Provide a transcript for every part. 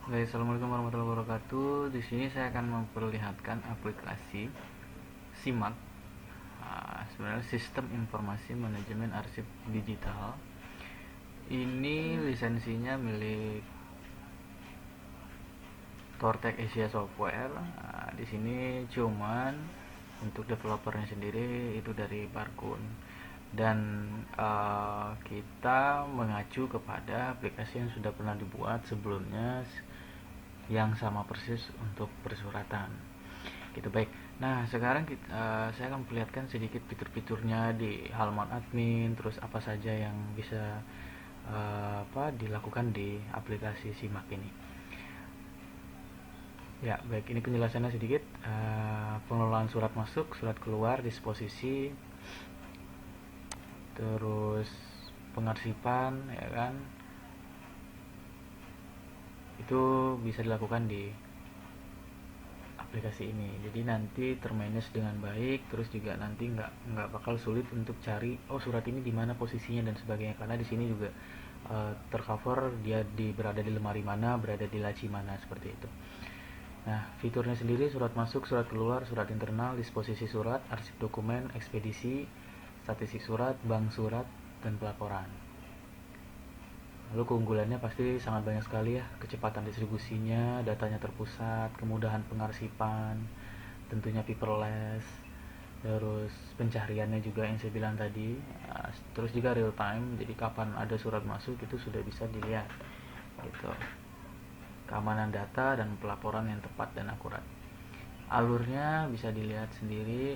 Baik, assalamualaikum warahmatullahi wabarakatuh. Di sini saya akan memperlihatkan aplikasi SIMAK, sebenarnya Sistem Informasi Manajemen Arsip Digital. Ini lisensinya milik Tortec Asia Software. Di sini cuman untuk developernya sendiri itu dari Barkun, dan kita mengacu kepada aplikasi yang sudah pernah dibuat sebelumnya yang sama persis untuk persuratan gitu. Baik, nah sekarang saya akan perlihatkan sedikit fitur-fiturnya di halaman admin, terus apa saja yang bisa dilakukan di aplikasi SIMAK ini. Ya, baik, ini penjelasannya sedikit. Pengelolaan surat masuk, surat keluar, disposisi, terus pengarsipan, ya kan, itu bisa dilakukan di aplikasi ini. Jadi nanti termanage dengan baik, terus juga nanti nggak bakal sulit untuk cari surat ini di mana posisinya dan sebagainya, karena di sini juga tercover dia berada di lemari mana, berada di laci mana, seperti itu. Nah, fiturnya sendiri surat masuk, surat keluar, surat internal, disposisi surat, arsip dokumen, ekspedisi, statistik surat, bank surat, dan pelaporan. Lalu keunggulannya pasti sangat banyak sekali ya, kecepatan distribusinya, datanya terpusat, kemudahan pengarsipan, tentunya paperless, terus pencariannya juga yang saya bilang tadi, terus juga real time, jadi kapan ada surat masuk itu sudah bisa dilihat gitu. Keamanan data dan pelaporan yang tepat dan akurat. Alurnya bisa dilihat sendiri.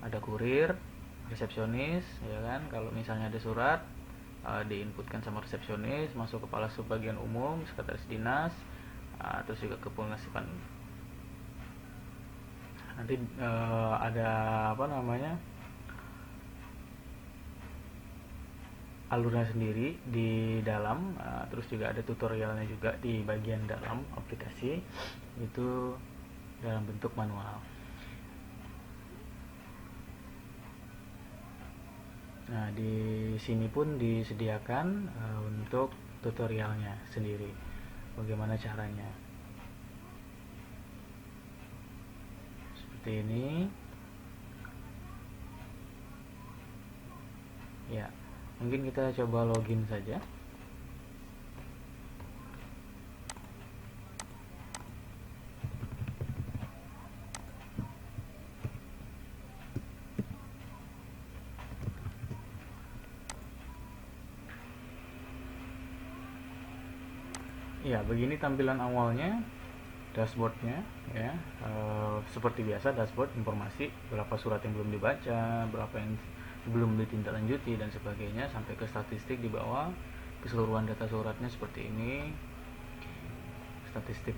Ada kurir, resepsionis, ya kan. Kalau misalnya ada surat diinputkan sama resepsionis, masuk kepala subbagian umum, sekretaris dinas, terus juga ke pengasipan. Nanti ada apa namanya, alurnya sendiri di dalam, terus juga ada tutorialnya juga di bagian dalam aplikasi, itu dalam bentuk manual. Nah, di sini pun disediakan untuk tutorialnya sendiri, bagaimana caranya. Seperti ini. Ya, mungkin kita coba login saja. Ya, begini tampilan awalnya, dashboardnya ya. Seperti biasa, dashboard informasi berapa surat yang belum dibaca, berapa yang belum ditindaklanjuti dan sebagainya, sampai ke statistik di bawah, keseluruhan data suratnya seperti ini, statistik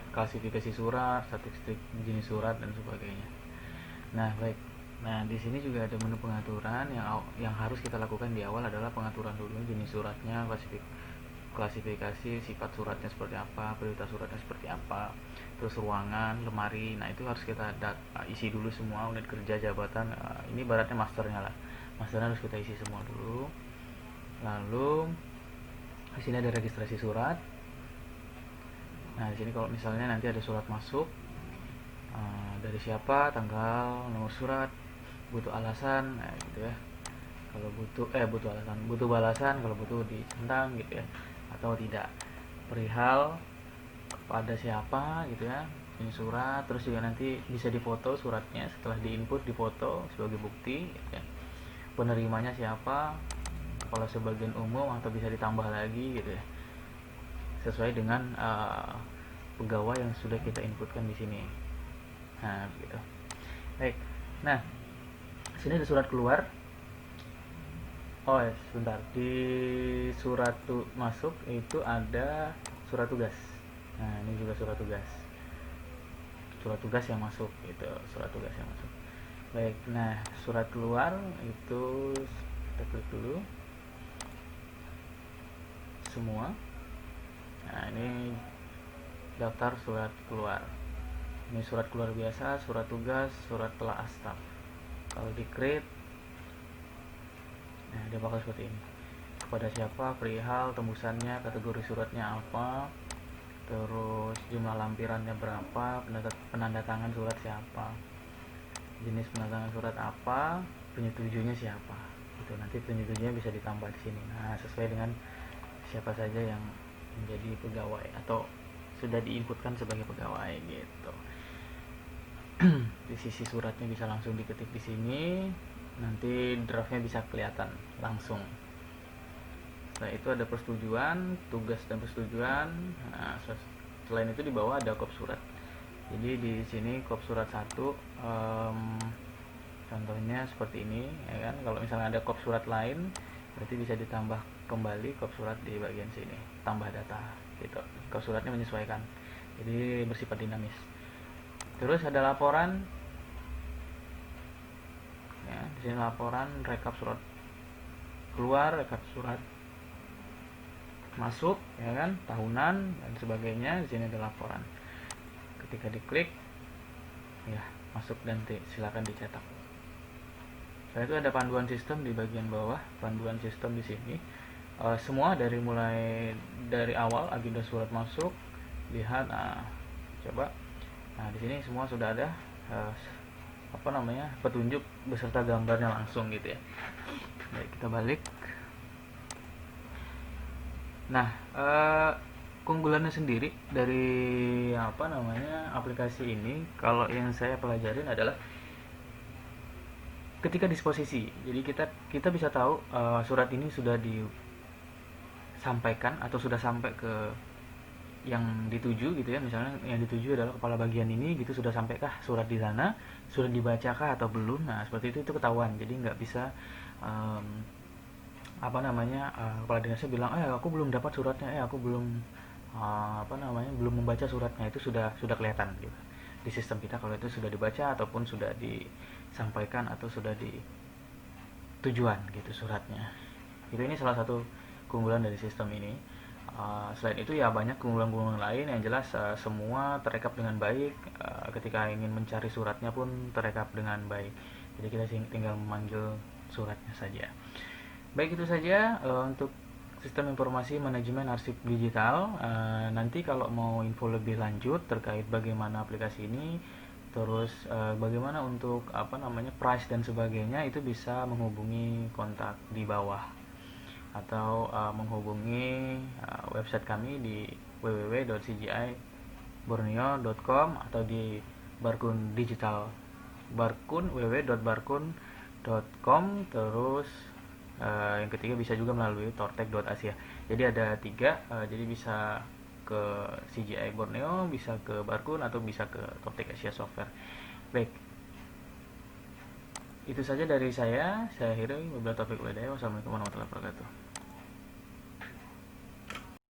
klasifikasi surat, statistik jenis surat dan sebagainya. Nah, baik. Nah, di sini juga ada menu pengaturan yang harus kita lakukan di awal adalah pengaturan dulu jenis suratnya, klasifikasi sifat suratnya seperti apa, prioritas suratnya seperti apa, terus ruangan, lemari. Nah, itu harus kita isi dulu semua, unit kerja, jabatan. Ini baratnya masternya lah. Masternya harus kita isi semua dulu. Lalu di sini ada registrasi surat. Nah, di sini kalau misalnya nanti ada surat masuk, dari siapa, tanggal, nomor surat, butuh alasan, nah gitu ya. Kalau butuh alasan, butuh balasan kalau butuh dicentang gitu ya, atau tidak, perihal kepada siapa gitu ya, ini surat. Terus juga nanti bisa difoto suratnya, setelah diinput difoto sebagai bukti gitu ya. Penerimanya siapa, kepala sebagian umum, atau bisa ditambah lagi gitu ya, sesuai dengan pegawai yang sudah kita inputkan di sini. Nah, gitu. Baik. Nah, sini ada surat keluar. Oh ya, sebentar. Di surat masuk itu ada surat tugas. Nah, ini juga surat tugas. Surat tugas yang masuk itu, surat tugas yang masuk. Baik. Nah, surat keluar itu kita klik dulu semua. Nah, ini daftar surat keluar. Ini surat keluar biasa, surat tugas, surat telaah staf. Kalau di create, nah dia bakal seperti ini. kepada siapa, perihal tembusannya, kategori suratnya apa, terus jumlah lampirannya berapa, penanda tangan surat siapa, jenis penanda tangan surat apa, penyetujunya siapa. Itu nanti penyetujunya bisa ditambah di sini. Nah, sesuai dengan siapa saja yang menjadi pegawai atau sudah diinputkan sebagai pegawai gitu. Di sisi suratnya bisa langsung diketik di sini, nanti draftnya bisa kelihatan langsung. Setelah itu ada persetujuan, tugas dan persetujuan. Nah, selain itu di bawah ada kop surat. Jadi di sini kop surat 1, contohnya seperti ini, ya kan? Kalau misalnya ada kop surat lain, berarti bisa ditambah kembali kop surat di bagian sini, tambah data, gitu. Kop suratnya menyesuaikan, jadi bersifat dinamis. Terus ada laporan, ya, di sini laporan rekap surat keluar, rekap surat masuk, ya kan, tahunan dan sebagainya. Di sini ada laporan. Ketika diklik, ya masuk dan silakan dicetak. Setelah itu ada panduan sistem di bagian bawah. Panduan sistem di sini semua mulai dari awal agenda surat masuk, lihat, coba. Nah, di sini semua sudah ada petunjuk beserta gambarnya langsung gitu ya. Baik, kita balik. Nah, keunggulannya sendiri dari aplikasi ini, kalau yang saya pelajarin adalah ketika disposisi. Jadi kita bisa tahu surat ini sudah disampaikan atau sudah sampai ke yang dituju gitu ya. Misalnya yang dituju adalah kepala bagian ini gitu, sudah sampaikah surat di sana, sudah dibacakah atau belum. Nah, seperti itu ketahuan. Jadi nggak bisa kepala dinasnya bilang aku belum dapat suratnya, aku belum belum membaca suratnya. Itu sudah kelihatan gitu di sistem kita kalau itu sudah dibaca ataupun sudah disampaikan atau sudah di tujuan gitu suratnya. Itu ini salah satu keunggulan dari sistem ini. Selain itu ya banyak keunggulan-keunggulan lain. Yang jelas semua terekap dengan baik. Ketika ingin mencari suratnya pun terekap dengan baik. Jadi kita tinggal memanggil suratnya saja. Baik, itu saja untuk sistem informasi manajemen arsip digital. Nanti kalau mau info lebih lanjut terkait bagaimana aplikasi ini, terus bagaimana untuk price dan sebagainya, itu bisa menghubungi kontak di bawah atau menghubungi website kami di www.cgiborneo.com atau di Barkun Digital, www.barkun.com. terus yang ketiga bisa juga melalui tortek.asia. Jadi ada 3, jadi bisa ke CGI Borneo, bisa ke Barkun, atau bisa ke Tortek Asia Software. Baik, itu saja dari saya akhiri. Wabillahi taufiq wal hidayah. Wassalamualaikum warahmatullahi wabarakatuh.